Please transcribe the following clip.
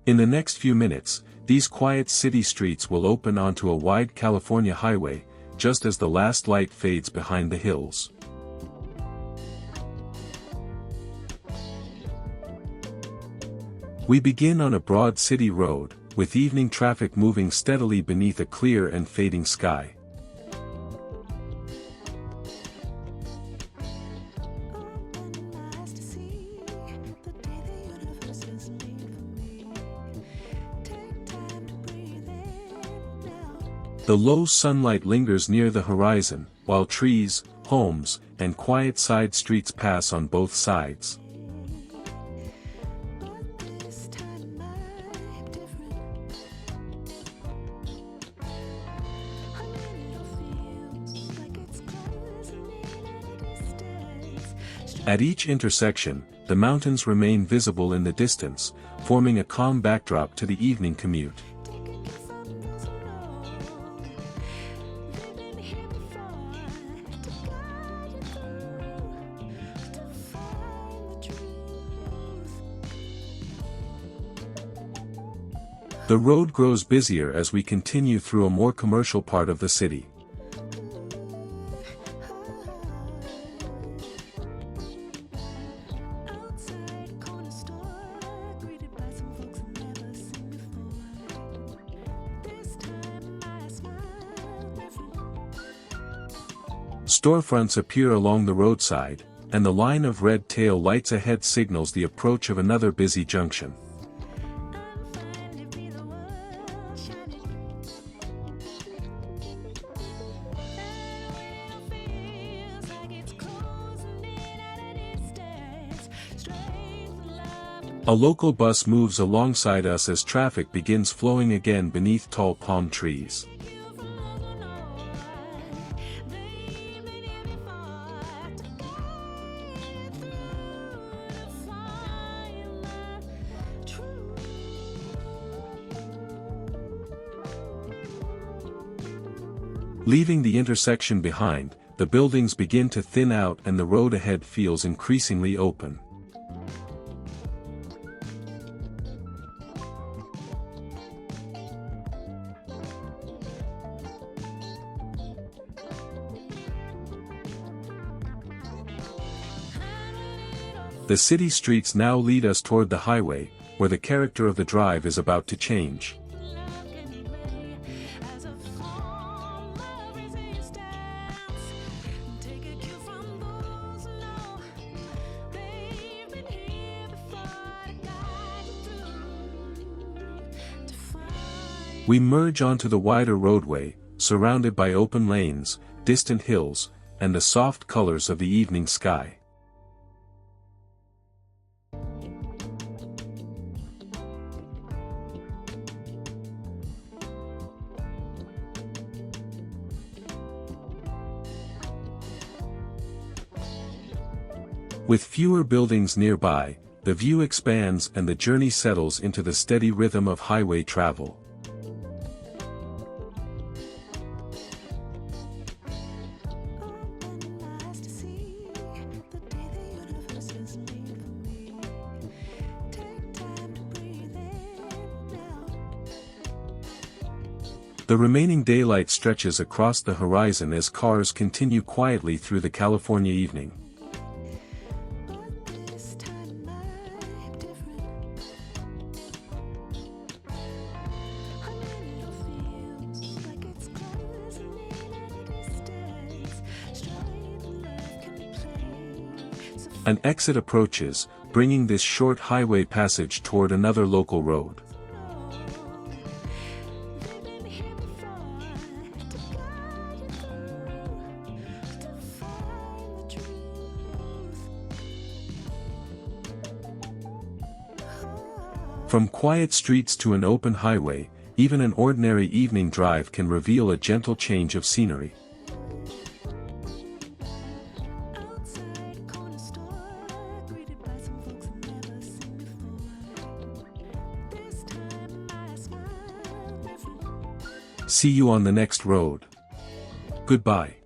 In the next few minutes, these quiet city streets will open onto a wide California highway, just as the last light fades behind the hills. We begin on a broad city road, with evening traffic moving steadily beneath a clear and fading sky. The low sunlight lingers near the horizon, while trees, homes, and quiet side streets pass on both sides. At each intersection, the mountains remain visible in the distance, forming a calm backdrop to the evening commute. The road grows busier as we continue through a more commercial part of the city. Storefronts appear along the roadside, and the line of red tail lights ahead signals the approach of another busy junction. A local bus moves alongside us as traffic begins flowing again beneath tall palm trees. Leaving the intersection behind, the buildings begin to thin out and the road ahead feels increasingly open. The city streets now lead us toward the highway, where the character of the drive is about to change. We merge onto the wider roadway, surrounded by open lanes, distant hills, and the soft colors of the evening sky. With fewer buildings nearby, the view expands and the journey settles into the steady rhythm of highway travel. The remaining daylight stretches across the horizon as cars continue quietly through the California evening. An exit approaches, bringing this short highway passage toward another local road. From quiet streets to an open highway, even an ordinary evening drive can reveal a gentle change of scenery. See you on the next road. Goodbye.